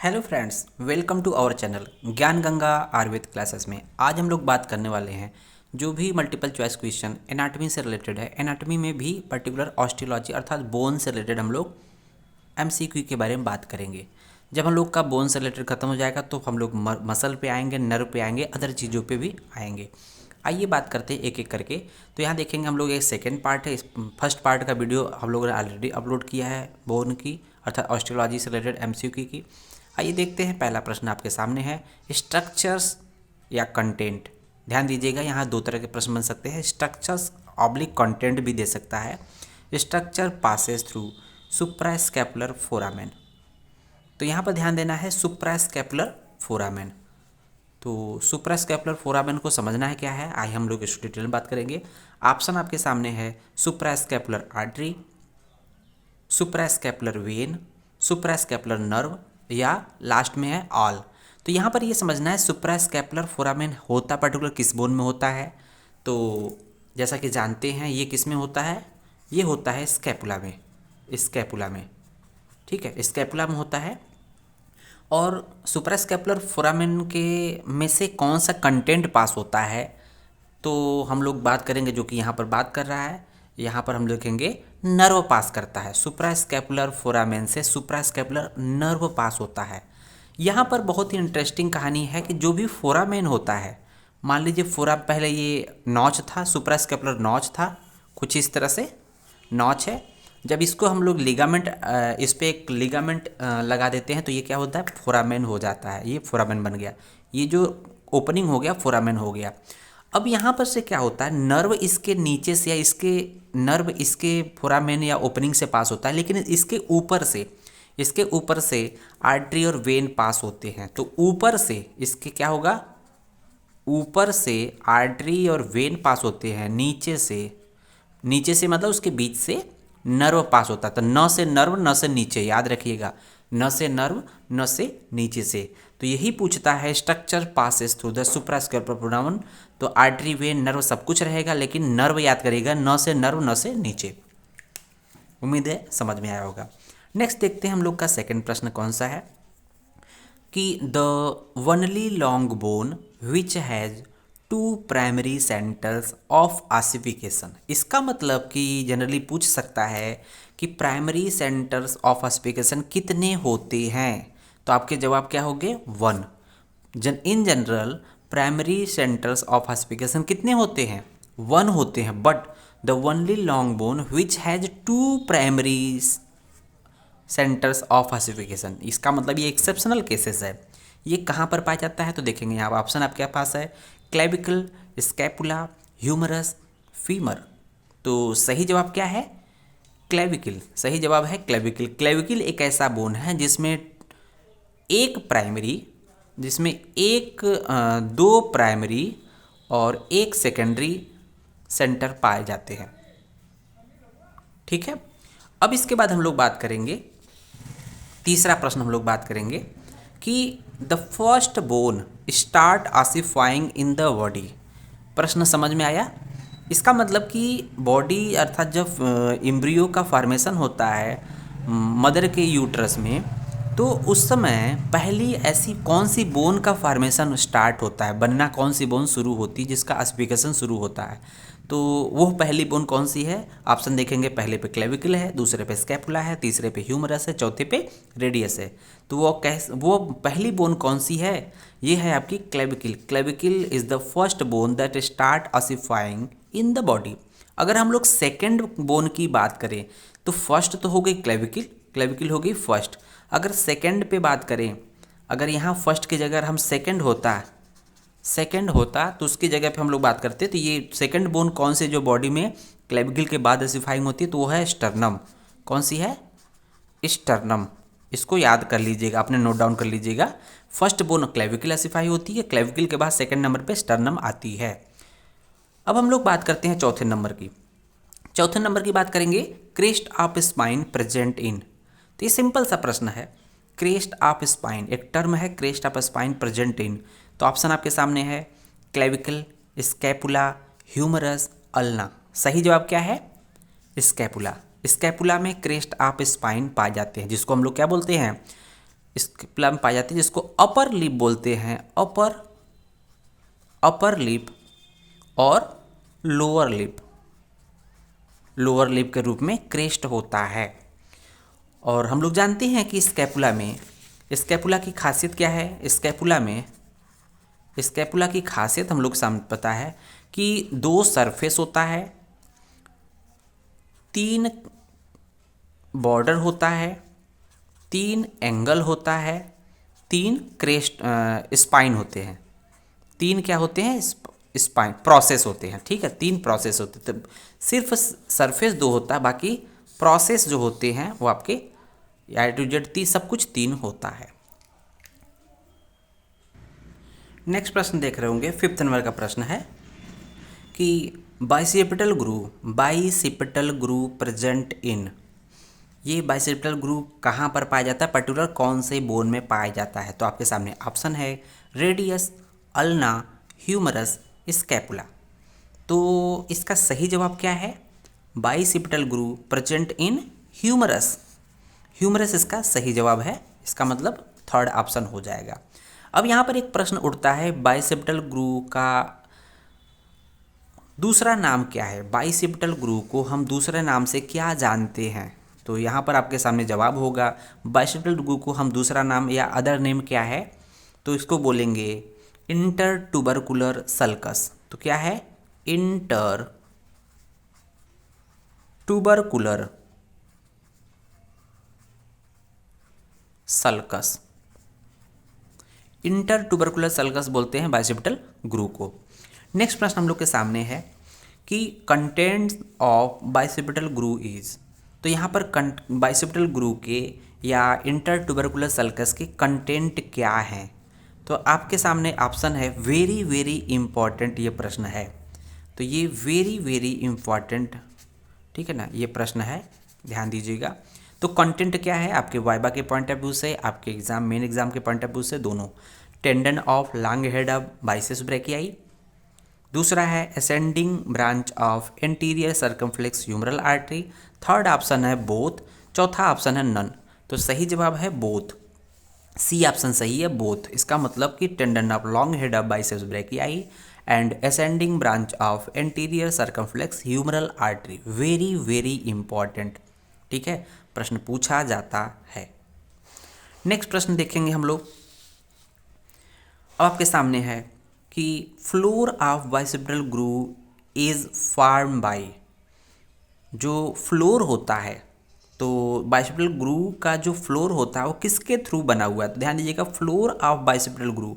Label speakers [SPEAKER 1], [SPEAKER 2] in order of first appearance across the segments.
[SPEAKER 1] Hello friends, welcome to our channel Gyan Ganga Ayurveda classes में। आज हम लोग बात करने वाले हैं जो भी मल्टीपल चॉइस क्वेश्चन एनाटॉमी से रिलेटेड है। एनाटॉमी में भी पर्टिकुलर ऑस्टियोलॉजी अर्थात बोन से रिलेटेड हम लोग एमसीक्यू के बारे में बात करेंगे। जब हम लोग का बोन से रिलेटेड खत्म हो जाएगा तो हम लोग मसल पे आएंगे, नर्व पे आएंगे, अदर चीज़ों पे भी आएंगे। आइए बात करते हैं एक एक करके। तो यहाँ देखेंगे हम लोग एक सेकेंड पार्ट है। इस फर्स्ट पार्ट का वीडियो हम लोगों ने ऑलरेडी अपलोड किया है बोन की अर्थात ऑस्टियोलॉजी से रिलेटेड एमसीक्यू की। आइए देखते हैं। पहला प्रश्न आपके सामने है, स्ट्रक्चर्स या कंटेंट। ध्यान दीजिएगा, यहाँ दो तरह के प्रश्न बन सकते हैं, स्ट्रक्चर्स ऑब्लिक कंटेंट भी दे सकता है। Structure passes through suprascapular foramen. तो यहाँ पर ध्यान देना है सुप्रास्कैपुलर फोरामेन। तो सुप्रास्कैपुलर फोरामेन को समझना है क्या है, आइए हम लोग इस डिटेल में बात करेंगे। ऑप्शन आपके सामने है suprascapular artery, suprascapular when, suprascapular nerve या लास्ट में है ऑल। तो यहाँ पर ये समझना है सुप्रास्कैपुलर फोरामेन होता पर्टिकुलर किस बोन में होता है। तो जैसा कि जानते हैं ये किस में होता है, ये होता है स्कैपुला में। स्कैपुला में, ठीक है, स्कैपुला में होता है। और सुप्रास्कैपुलर फोरामेन के में से कौन सा कंटेंट पास होता है तो हम लोग बात करेंगे, जो कि यहाँ पर बात कर रहा है। यहाँ पर हम लिखेंगे नर्व पास करता है। सुप्रास्कैपुलर फोरामेन से सुप्रास्कैपुलर नर्व पास होता है। यहाँ पर बहुत ही इंटरेस्टिंग कहानी है कि जो भी फोरामेन होता है, मान लीजिए पहले ये नॉच था, सुप्रास्कैपुलर नॉच था, कुछ इस तरह से नॉच है। जब इसको हम लोग लिगामेंट इस पर एक लिगामेंट लगा देते हैं तो ये क्या होता है, फोरामेन हो जाता है। ये फोरामेन बन गया, ये जो ओपनिंग हो गया फोरामेन हो गया। अब यहाँ पर से क्या होता है, नर्व इसके नीचे से या नर्व इसके फोरामेन या ओपनिंग से पास होता है, लेकिन इसके ऊपर से आर्टरी और वेन पास होते हैं। तो ऊपर से इसके क्या होगा, ऊपर से आर्टरी और वेन पास होते हैं, नीचे से मतलब उसके बीच से नर्व पास होता है। तो न से नर्व, न से नीचे, याद रखिएगा, न से नर्व, न से नीचे से। तो यही पूछता है structure passes through the suprascapular foramen. तो आर्टरी, वेन, नर्व सब कुछ रहेगा, लेकिन नर्व याद करिएगा, न से नर्व, न से नीचे। उम्मीद है समझ में आया होगा। नेक्स्ट देखते हैं हम लोग का सेकंड प्रश्न कौन सा है कि the only long bone which has two primary centres of ossification. इसका मतलब कि जनरली पूछ सकता है कि प्राइमरी सेंटर्स ऑफ ऑसिफिकेशन कितने होते हैं। तो आपके जवाब क्या होंगे, 1। In general primary centres of ossification कितने होते हैं, 1 होते हैं। But the only long bone which has two primary centres of ossification, इसका मतलब ये एक्सेप्शनल केसेस है। ये कहाँ पर पाया जाता है तो देखेंगे यहाँ ऑप्शन आपके पास है क्लेविकल, स्कैपुला, ह्यूमरस, फीमर। तो सही जवाब क्या है, क्लेविकल। सही जवाब है क्लेविकल। क्लेविकल एक ऐसा बोन है जिसमें दो प्राइमरी और एक सेकेंडरी सेंटर पाए जाते हैं। ठीक है, अब इसके बाद हम लोग बात करेंगे, तीसरा प्रश्न हम लोग बात करेंगे कि the first bone start ossifying in the body. प्रश्न समझ में आया। इसका मतलब कि बॉडी अर्थात जब एम्ब्रियो का फॉर्मेशन होता है मदर के यूट्रस में, तो उस समय पहली ऐसी कौन सी बोन का फॉर्मेशन स्टार्ट होता है, बनना कौन सी बोन शुरू होती है जिसका ऑसिफिकेशन शुरू होता है। तो वो पहली बोन कौन सी है, ऑप्शन देखेंगे, पहले पे क्लेविकल है, दूसरे पे स्कैपुला है, तीसरे पे ह्यूमरस है, चौथे पे रेडियस है। तो वो पहली बोन कौन सी है, ये है आपकी clavicle. Clavicle is the first bone that start ossifying in the body. अगर हम लोग सेकेंड बोन की बात करें तो फर्स्ट तो हो गई क्लेविकल, क्लेविकल हो गई फर्स्ट। अगर सेकेंड पे बात करें, अगर यहाँ फर्स्ट की जगह हम सेकेंड होता तो उसकी जगह पे हम लोग बात करते, तो ये सेकंड बोन कौन से जो बॉडी में क्लेविकल के बाद ऑसिफाइंग होती है, तो वो है स्टर्नम। कौन सी है, स्टर्नम। इसको याद कर लीजिएगा, आपने नोट डाउन कर लीजिएगा। फर्स्ट बोन क्लेविकल ऑसिफाई होती है, क्लेविकल के बाद सेकंड नंबर पे स्टर्नम आती है। अब हम लोग बात करते हैं चौथे नंबर की। चौथे नंबर की बात करेंगे, crest of spine present in. तो ये सिंपल सा प्रश्न है, क्रेस्ट ऑफ स्पाइन एक टर्म है, crest of spine present in. तो ऑप्शन आपके सामने है क्लेविकल, स्कैपुला, ह्यूमरस, अल्ना। सही जवाब क्या है, स्कैपुला। स्कैपुला में क्रेस्ट ऑफ स्पाइन पाए जाते हैं, जिसको हम लोग क्या बोलते हैं, स्कैपुला में पाई जाती है, जिसको अपर लिप बोलते हैं, अपर लिप और लोअर लिप के रूप में क्रेस्ट होता है। और हम लोग जानते हैं कि स्कैपुला की खासियत क्या है। स्कैपुला की खासियत हम लोग सामने पता है कि 2 सरफेस होता है, 3 बॉर्डर होता है, 3 एंगल होता है, 3 क्रेस्ट स्पाइन होते हैं। 3 क्या होते हैं? स्पाइन प्रोसेस होते हैं। ठीक है, 3 प्रोसेस होते हैं। तो सिर्फ सरफेस 2 होता है, बाकी प्रोसेस जो होते हैं वो आपके A to Z सब कुछ 3 होता है। नेक्स्ट प्रश्न देख रहे होंगे, 5th नंबर का प्रश्न है कि बाइसेप्टल ग्रू प्रेजेंट इन, ये बाइसेप्टल ग्रू कहाँ पर पाया जाता है, पर्टिकुलर कौन से बोन में पाया जाता है। तो आपके सामने ऑप्शन है रेडियस, अल्ना, ह्यूमरस, स्कैपुला। तो इसका सही जवाब क्या है? Bicipital Guru present in humerus. Humerus इसका सही जवाब है, इसका मतलब 3rd ऑप्शन हो जाएगा। अब यहाँ पर एक प्रश्न उठता है, बाइसेप्टल ग्रू का दूसरा नाम क्या है? बाइसेप्टल ग्रू को हम दूसरे नाम से क्या जानते हैं? तो यहाँ पर आपके सामने जवाब होगा, बाइसेप्टल ग्रू को हम दूसरा नाम या अदर नेम क्या है, तो इसको बोलेंगे इंटर ट्यूबरकुलर सल्कस। तो क्या है? Inter tubercular sulcus, inter tubercular sulcus बोलते हैं बाइसेप्टल ग्रू को। नेक्स्ट प्रश्न हम लोग के सामने है कि content of bicipital groove is. तो यहाँ पर बाइसेप्टल ग्रू के या इंटर ट्यूबरकुलर सल्कस के कंटेंट क्या हैं? तो आपके सामने ऑप्शन है, वेरी वेरी इंपॉर्टेंट ये प्रश्न है। तो ये वेरी वेरी इंपॉर्टेंट, ठीक है ना, ये प्रश्न है, ध्यान दीजिएगा। तो कंटेंट क्या है आपके वाइबा के पॉइंट ऑफ व्यू से, आपके मेन एग्जाम के पॉइंट ऑफ व्यू से, दोनों। Tendon of long head of biceps brachii. दूसरा है ascending branch of anterior circumflex humeral artery. 3rd option है बोथ। चौथा ऑप्शन है नन। तो सही जवाब है बोथ, सी ऑप्शन सही है, बोथ। इसका मतलब कि tendon of long head of biceps brachii and ascending branch of anterior circumflex humeral artery, very very important. ठीक है, प्रश्न पूछा जाता है। नेक्स्ट प्रश्न देखेंगे हम लोग। अब आपके सामने है कि floor of bicipital groove is form by, जो फ्लोर होता है, तो बाइसेप्टल ग्रू का जो फ्लोर होता है वो किसके थ्रू बना हुआ है? तो ध्यान दीजिएगा, फ्लोर ऑफ बाइसेप्टल ग्रू,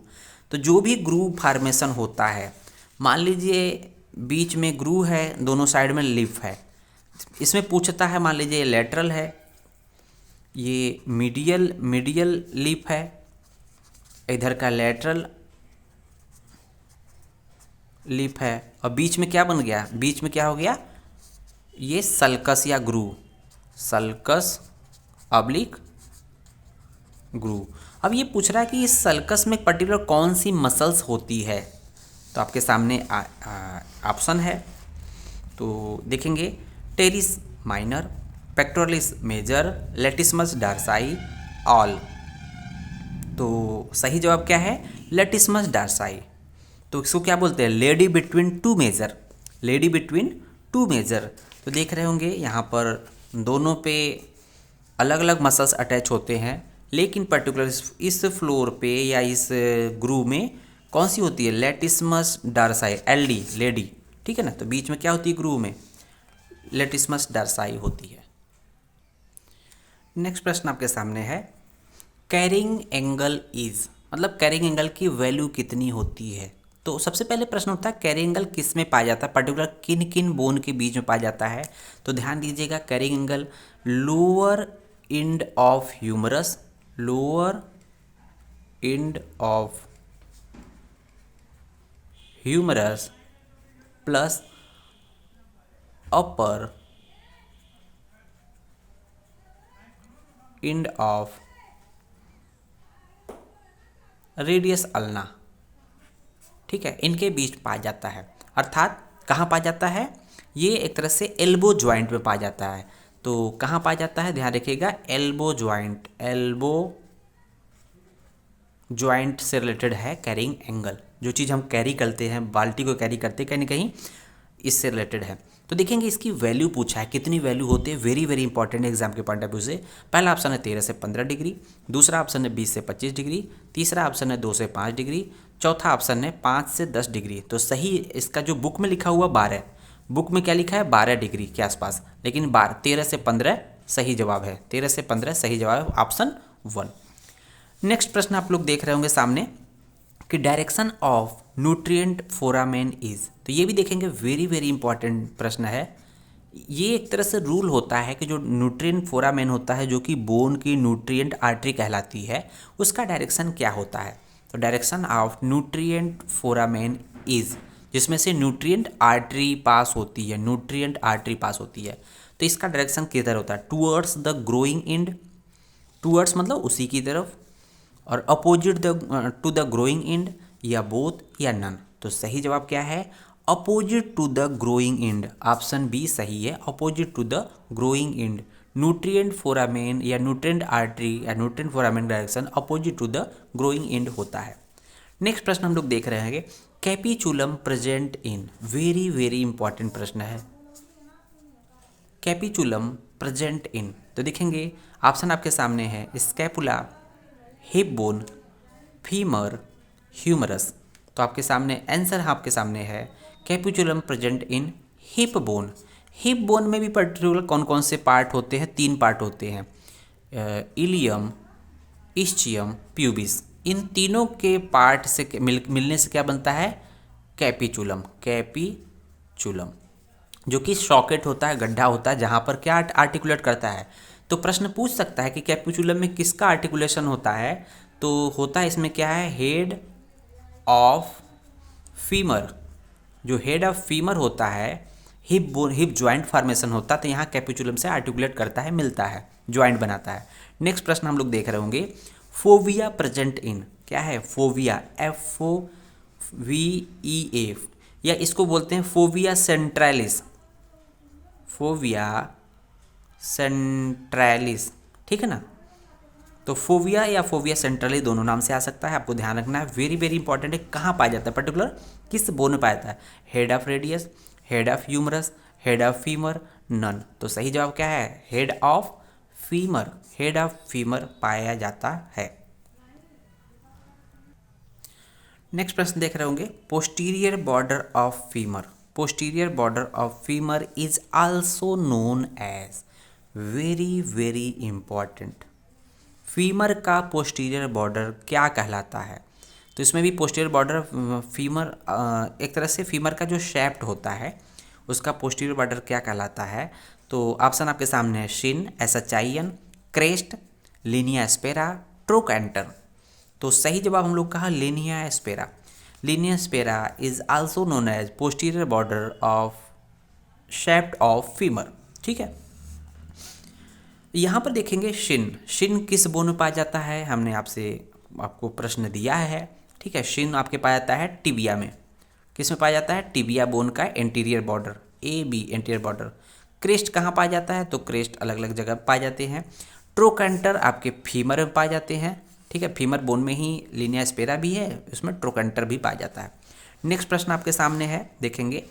[SPEAKER 1] तो जो भी ग्रू फॉर्मेशन होता है, मान लीजिए बीच में ग्रू है, दोनों साइड में लिफ है, इसमें पूछता है, मान लीजिए लेटरल है, ये मीडियल लिफ है, इधर का लेटरल लिप है, और बीच में क्या बन गया? बीच में क्या हो गया? ये सल्कस या ग्रू, सल्कस ऑब्लिक ग्रू। अब ये पूछ रहा है कि इस सल्कस में पर्टिकुलर कौन सी मसल्स होती है। तो आपके सामने ऑप्शन है, तो देखेंगे teres minor, pectoralis major, latissimus dorsi, all. तो सही जवाब क्या है? Latissimus dorsi. तो इसको क्या बोलते हैं? Lady between two major, lady between two major. तो देख रहे होंगे यहाँ पर दोनों पे अलग अलग मसल्स अटैच होते हैं, लेकिन पर्टिकुलर इस फ्लोर पे या इस ग्रू में कौन सी होती है? Latissimus dorsi, LD, lady. ठीक है ना, तो बीच में क्या होती है ग्रू में? लेटिसमस डार्साई होती है। नेक्स्ट प्रश्न आपके सामने है, कैरिंग एंगल इज, मतलब कैरिंग एंगल की वैल्यू कितनी होती है? तो सबसे पहले प्रश्न होता है कैरिंग एंगल किस में पाया जाता है, पर्टिकुलर किन किन बोन के बीच में पाया जाता है। तो ध्यान दीजिएगा, carrying angle lower end of humerus, lower end of humerus plus upper end of radius ulna. ठीक है, इनके बीच पाया जाता है, अर्थात कहाँ पाया जाता है? ये एक तरह से एल्बो ज्वाइंट में पाया जाता है। तो कहाँ पाया जाता है? ध्यान रखिएगा, एल्बो ज्वाइंट, एल्बो ज्वाइंट से रिलेटेड है कैरिंग एंगल, जो चीज़ हम कैरी करते हैं, बाल्टी को कैरी करते हैं कहीं ना कहीं, इससे रिलेटेड है। तो देखेंगे इसकी वैल्यू पूछा है, कितनी वैल्यू होती है, वेरी वेरी इंपॉर्टेंट एग्जाम के पॉइंट ऑफ व्यू से। पहला ऑप्शन है 13 से 15 डिग्री, दूसरा ऑप्शन है 20 से 25 डिग्री, तीसरा ऑप्शन है 2 से 5 डिग्री, चौथा ऑप्शन है 5 से 10 डिग्री। तो सही इसका जो बुक में लिखा हुआ 12, बुक में क्या लिखा है 12 डिग्री के आसपास, लेकिन 13 से 15 सही जवाब है, 13 से 15 सही जवाब है, ऑप्शन 1। नेक्स्ट प्रश्न आप लोग देख रहे होंगे सामने कि direction of nutrient foramen is, तो ये भी देखेंगे, वेरी वेरी इंपॉर्टेंट प्रश्न है। ये एक तरह से रूल होता है कि जो न्यूट्रिएंट फोरामेन होता है, जो कि बोन की न्यूट्रिएंट आर्टरी कहलाती है, उसका डायरेक्शन क्या होता है। तो direction of nutrient foramen is, जिसमें से न्यूट्रिएंट आर्टरी पास होती है, न्यूट्रिएंट आर्टरी पास होती है, तो इसका डायरेक्शन किधर होता है, towards the growing end, towards मतलब उसी की तरफ, और opposite to the growing end, या बोथ या नन। तो सही जवाब क्या है, opposite to the growing end, option B सही है, opposite to the growing end. Nutrient foramen या न्यूट्रिएंट आर्टरी या nutrient foramen direction opposite to the growing end होता है। नेक्स्ट प्रश्न हम लोग देख रहे हैं, capitulum present in, very very important प्रश्न है, कैपिचुलम प्रेजेंट इन। तो देखेंगे ऑप्शन आपके सामने है, scapula, hip bone, femur, humerus. तो आपके सामने आंसर आपके सामने है capitulum present in hip bone. Hip bone में भी पर्टिकुलर कौन कौन से पार्ट होते हैं, 3 पार्ट होते हैं, इलियम, इस्चियम, प्यूबिस। इन तीनों के पार्ट से मिलने से क्या बनता है, कैपिचुलम, कैपिचुलम, जो कि सॉकेट होता है, गड्ढा होता है, जहाँ पर क्या आर्टिकुलेट करता है। तो प्रश्न पूछ सकता है कि कैपिचुलम में किसका आर्टिकुलेशन होता है, तो होता है इसमें क्या है, हेड ऑफ फीमर। जो हेड ऑफ फीमर होता है, हिप ज्वाइंट फॉर्मेशन होता है, तो यहाँ कैपिचुलम से आर्टिकुलेट करता है, मिलता है, ज्वाइंट बनाता है। नेक्स्ट प्रश्न हम लोग देख रहे होंगे, फोविया प्रेजेंट इन, क्या है फोविया, FOVEA, या इसको बोलते हैं फोविया सेंट्रैलिस, फोविया सेंट्रैलिस, ठीक है ना। तो फोविया या फोविया सेंट्रली दोनों नाम से आ सकता है, आपको ध्यान रखना है, वेरी वेरी इंपॉर्टेंट है। कहाँ पाया जाता है, पर्टिकुलर किस बोन में पाया जाता है, head of radius, head of humerus, head of femur, none. तो सही जवाब क्या है, head of femur, head of femur पाया जाता है। नेक्स्ट प्रश्न देख रहे होंगे, posterior border of femur, posterior border of femur is also known as, very very important, femur का पोस्टीरियर बॉर्डर क्या कहलाता है। तो इसमें भी पोस्टीरियर बॉर्डर फीमर, एक तरह से फीमर का जो शेफ्ट होता है उसका पोस्टीरियर बॉर्डर क्या कहलाता है। तो ऑप्शन आपके सामने है, shin, SHIN, crest, linea aspera, trochanter. तो सही जवाब हम लोग कहा linea aspera, linea aspera is also known as posterior border of shaft of femur, ठीक है। यहाँ पर देखेंगे शिन, शिन किस बोन में पाया जाता है, हमने आपको प्रश्न दिया है, ठीक है। शिन आपके पाया जाता है टिबिया में, किस में पाया जाता है, टिबिया बोन का anterior border, AB anterior border. Crest कहाँ पाया जाता है, तो क्रेस्ट अलग अलग जगह पाए जाते हैं। ट्रोकैंटर आपके फीमर में पाए जाते हैं, ठीक है, फीमर बोन में ही लीनिया एस्पेरा भी है, उसमें ट्रोकैंटर भी पाया जाता है। नेक्स्ट प्रश्न आपके सामने है, देखेंगे,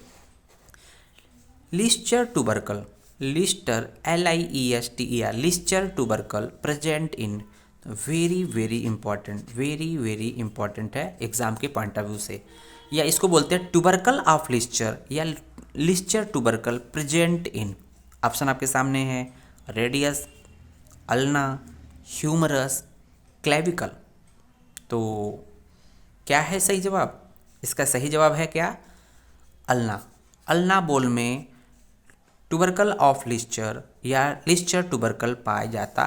[SPEAKER 1] Lister tubercle, Lister, LIESTER, Lister tubercle present in, very very important, very very important है एग्जाम के पॉइंट ऑफ व्यू से, या इसको बोलते हैं टूबरकल ऑफ लिस्टर या Lister tubercle present in. Option आपके सामने है, रेडियस, अल्ना, ह्यूमरस, क्लेविकल। तो क्या है सही जवाब, इसका सही जवाब है क्या, अल्ना, अल्ना बोल में टूबरकल ऑफ लिस्टर या लिस्टर टूबरकल पाया जाता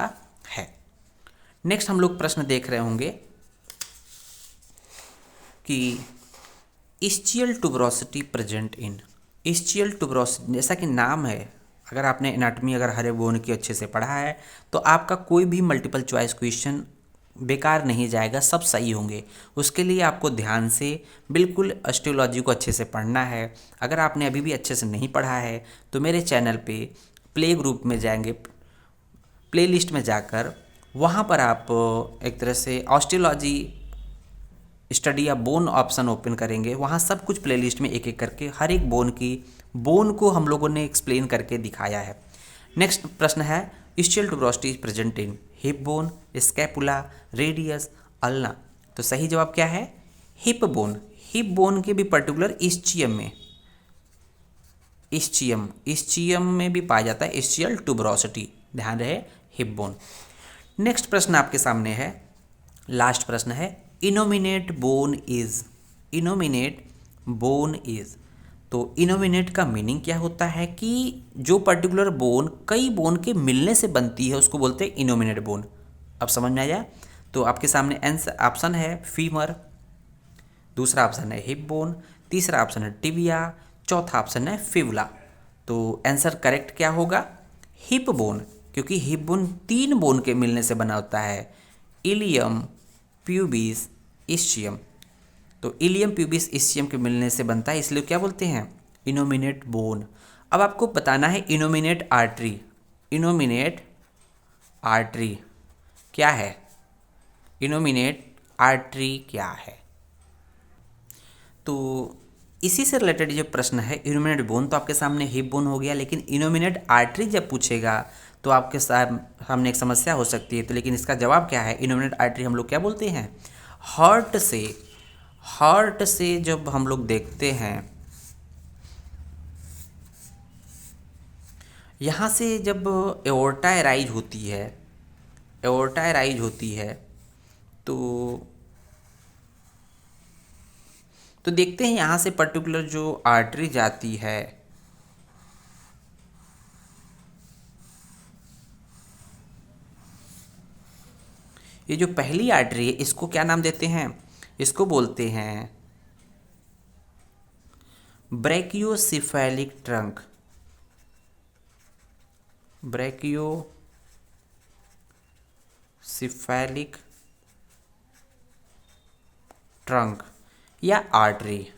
[SPEAKER 1] है। नेक्स्ट हम लोग प्रश्न देख रहे होंगे कि ischial tuberosity present in, ischial tuberosity जैसा कि नाम है, अगर आपने एनाटॉमी अगर हरे बोन की अच्छे से पढ़ा है तो आपका कोई भी मल्टीपल चॉइस क्वेश्चन बेकार नहीं जाएगा, सब सही होंगे। उसके लिए आपको ध्यान से बिल्कुल ऑस्टियोलॉजी को अच्छे से पढ़ना है। अगर आपने अभी भी अच्छे से नहीं पढ़ा है तो मेरे चैनल पे प्ले ग्रुप में जाएंगे, प्ले लिस्ट में जाकर वहाँ पर आप एक तरह से ऑस्टियोलॉजी स्टडी या बोन ऑप्शन ओपन करेंगे, वहाँ सब कुछ प्लेलिस्ट में एक एक करके हर एक बोन को हम लोगों ने एक्सप्लेन करके दिखाया है। नेक्स्ट प्रश्न है, ischial tuberosity is present in hip bone, scapula, radius, ulna. तो सही जवाब क्या है? Hip bone. हिप बोन के भी पर्टिकुलर इस्चियम में भी पाया जाता है इस्चियल टुबरोसिटी, ध्यान रहे हिप बोन। नेक्स्ट प्रश्न आपके सामने है, लास्ट प्रश्न है, इनोमिनेट बोन इज। तो इनोमिनेट का मीनिंग क्या होता है कि जो पर्टिकुलर बोन कई बोन के मिलने से बनती है उसको बोलते हैं इनोमिनेट बोन। अब समझ में आया? तो आपके सामने ऑप्शन है फीमर, दूसरा ऑप्शन है हिप बोन, तीसरा ऑप्शन है टिबिया, चौथा ऑप्शन है फिबुला। तो आंसर करेक्ट क्या होगा? हिप बोन, क्योंकि हिप बोन 3 बोन के मिलने से बना होता है, इलियम, प्यूबिस, इस्चियम। तो इलियम, प्यूबिस, इस्चियम के मिलने से बनता है, इसलिए क्या बोलते हैं? Innominate bone. अब आपको बताना है इनोमिनेट आर्टरी। इनोमिनेट आर्टरी क्या है? इनोमिनेट आर्टरी क्या है? तो इसी से रिलेटेड जो प्रश्न है, इनोमिनेट बोन तो आपके सामने हिप बोन हो गया, लेकिन इनोमिनेट आर्टरी जब पूछेगा तो आपके सामने एक समस्या हो सकती है। तो लेकिन इसका जवाब क्या है? इनोमिनेट आर्टरी हम लोग क्या बोलते हैं? हार्ट से जब हम लोग देखते हैं, यहाँ से जब एओर्टा एराइज होती है तो देखते हैं यहाँ से पर्टिकुलर जो आर्टरी जाती है, ये जो पहली आर्टरी है इसको क्या नाम देते हैं? इसको बोलते हैं ब्रैकियोसेफेलिक ट्रंक। ब्रैकियोसेफेलिक ट्रंक या आर्टरी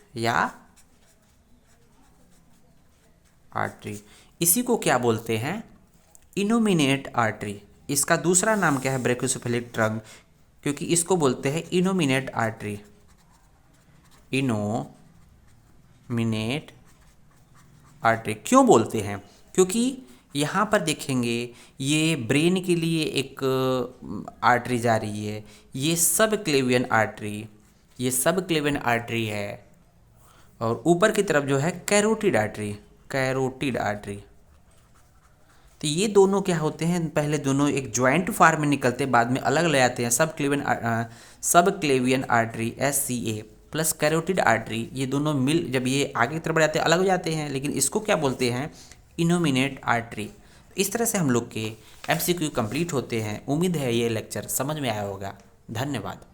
[SPEAKER 1] इसी को क्या बोलते हैं? Innominate artery. इसका दूसरा नाम क्या है? ब्रैकियोसेफेलिक ट्रंक, क्योंकि इसको बोलते हैं इनोमिनेट आर्टरी। इनोमिनेट आर्टरी क्यों बोलते हैं? क्योंकि यहाँ पर देखेंगे ये ब्रेन के लिए एक आर्टरी जा रही है, ये सब क्लेवियन आर्टरी है, और ऊपर की तरफ जो है कैरोटिड आर्टरी। तो ये दोनों क्या होते हैं? पहले दोनों एक ज्वाइंट फॉर्म में निकलते हैं, बाद में अलग ले आते हैं। सब क्लेवियन artery SCA plus carotid artery, ये दोनों मिल जब ये आगे की तरफ बढ़ जाते हैं अलग हो जाते हैं, लेकिन इसको क्या बोलते हैं? Innominate artery. इस तरह से हम लोग के MCQ कंप्लीट होते हैं। उम्मीद है ये लेक्चर समझ में आया होगा। धन्यवाद।